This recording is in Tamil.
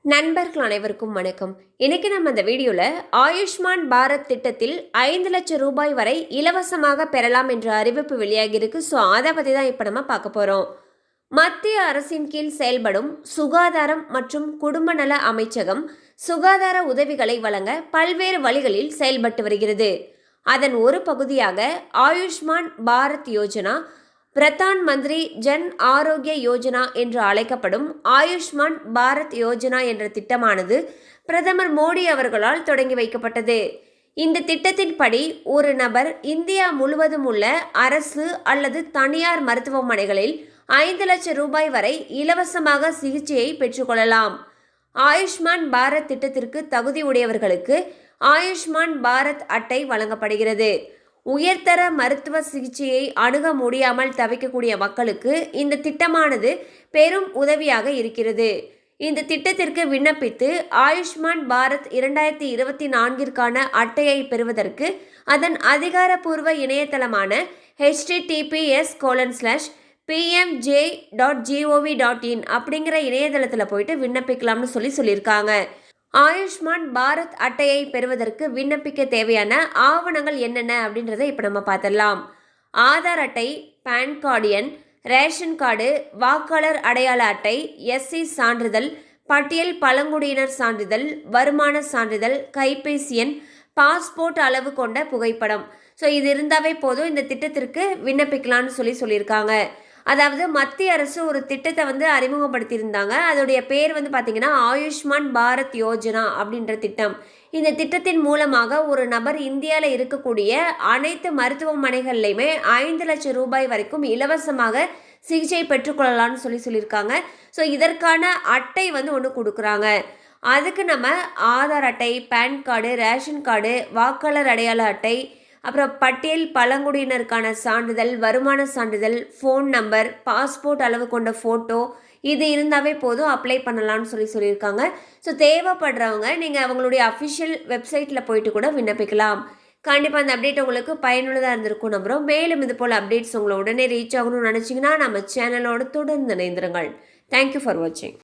நண்பர்கள் அனைவருக்கும் வணக்கம். இன்னைக்கு நம்ம இந்த வீடியோவில் ஆயுஷ்மான் பாரத் திட்டத்தில் 5 லட்சம் ரூபாய் வரை இலவசமாக பெறலாம் என்ற அறிவிப்பு வெளியாகியிருக்கு. ஸோ அதை பற்றி தான் இப்போ நம்ம பார்க்க போகிறோம். மத்திய அரசின் கீழ் செயல்படும் சுகாதாரம் மற்றும் குடும்ப நல அமைச்சகம் சுகாதார உதவிகளை வழங்க பல்வேறு வழிகளில் செயல்பட்டு வருகிறது. அதன் ஒரு பகுதியாக ஆயுஷ்மான் பாரத் யோஜனா, பிரதான் மந்திரி ஜன் ஆரோக்கிய யோஜனா என்று அழைக்கப்படும் ஆயுஷ்மான் பாரத் யோஜனா என்ற திட்டமானது பிரதமர் மோடி அவர்களால் தொடங்கி வைக்கப்பட்டது. இந்த திட்டத்தின்படி ஒரு நபர் இந்தியா முழுவதும் உள்ள அரசு அல்லது தனியார் மருத்துவமனைகளில் 5 லட்சம் ரூபாய் வரை இலவசமாக சிகிச்சையை பெற்றுக்கொள்ளலாம். ஆயுஷ்மான் பாரத் திட்டத்திற்கு தகுதி உடையவர்களுக்கு ஆயுஷ்மான் பாரத் அட்டை வழங்கப்படுகிறது. உயர்தர மருத்துவ சிகிச்சையை அணுக முடியாமல் தவிக்கக்கூடிய மக்களுக்கு இந்த திட்டமானது பெரும் உதவியாக இருக்கிறது. இந்த திட்டத்திற்கு விண்ணப்பித்து ஆயுஷ்மான் பாரத் 2024 அட்டையை பெறுவதற்கு அதன் அதிகாரப்பூர்வ இணையதளமான https://pmj.gov.in அப்படிங்கிற இணையதளத்தில் போயிட்டு விண்ணப்பிக்கலாம்னு சொல்லியிருக்காங்க. ஆயுஷ்மான் பாரத் அட்டையை பெறுவதற்கு விண்ணப்பிக்க தேவையான ஆவணங்கள் என்னென்ன அப்படின்றத இப்போ நம்ம பார்த்துடலாம். ஆதார் அட்டை, பேன் கார்டு எண், ரேஷன் கார்டு, வாக்காளர் அடையாள அட்டை, எஸ்சி சான்றிதழ், பட்டியல் பழங்குடியினர் சான்றிதழ், வருமான சான்றிதழ், கைபேசி எண், பாஸ்போர்ட் அளவு கொண்ட புகைப்படம். ஸோ இது இருந்தாவே போதும் இந்த திட்டத்திற்கு விண்ணப்பிக்கலாம்னு சொல்லியிருக்காங்க. அதாவது மத்திய அரசு ஒரு திட்டத்தை அறிமுகப்படுத்தியிருந்தாங்க. அதோடைய பேர் பார்த்தீங்கன்னா ஆயுஷ்மான் பாரத் யோஜனா அப்படின்ற திட்டம். இந்த திட்டத்தின் மூலமாக ஒரு நபர் இந்தியாவில் இருக்கக்கூடிய அனைத்து மருத்துவமனைகள்லையுமே 5 லட்சம் ரூபாய் வரைக்கும் இலவசமாக சிகிச்சை பெற்றுக்கொள்ளலாம்னு சொல்லியிருக்காங்க. ஸோ இதற்கான அட்டை ஒன்று கொடுக்குறாங்க. அதுக்கு நம்ம ஆதார் அட்டை, பேன் கார்டு, ரேஷன் கார்டு, வாக்காளர் அடையாள அட்டை, அப்புறம் பட்டியல் பழங்குடியினருக்கான சான்றிதழ், வருமான சான்றிதழ், ஃபோன் நம்பர், பாஸ்போர்ட் அளவு கொண்ட ஃபோட்டோ, இது இருந்தாவே போதும் அப்ளை பண்ணலாம்னு சொல்லியிருக்காங்க. ஸோ தேவைப்படுறவங்க நீங்கள் அவங்களுடைய அஃபிஷியல் வெப்சைட்டில் போயிட்டு கூட விண்ணப்பிக்கலாம். கண்டிப்பாக அந்த அப்டேட் உங்களுக்கு பயனுள்ளதாக இருந்திருக்கும் நம்புகிறோம். மேலும் இது போல் அப்டேட்ஸ் உங்களை உடனே ரீச் ஆகணும்னு நினச்சிங்கன்னா நம்ம சேனலோடு தொடர்ந்து இணைந்திருங்கள். தேங்க்யூ ஃபார் வாட்சிங்.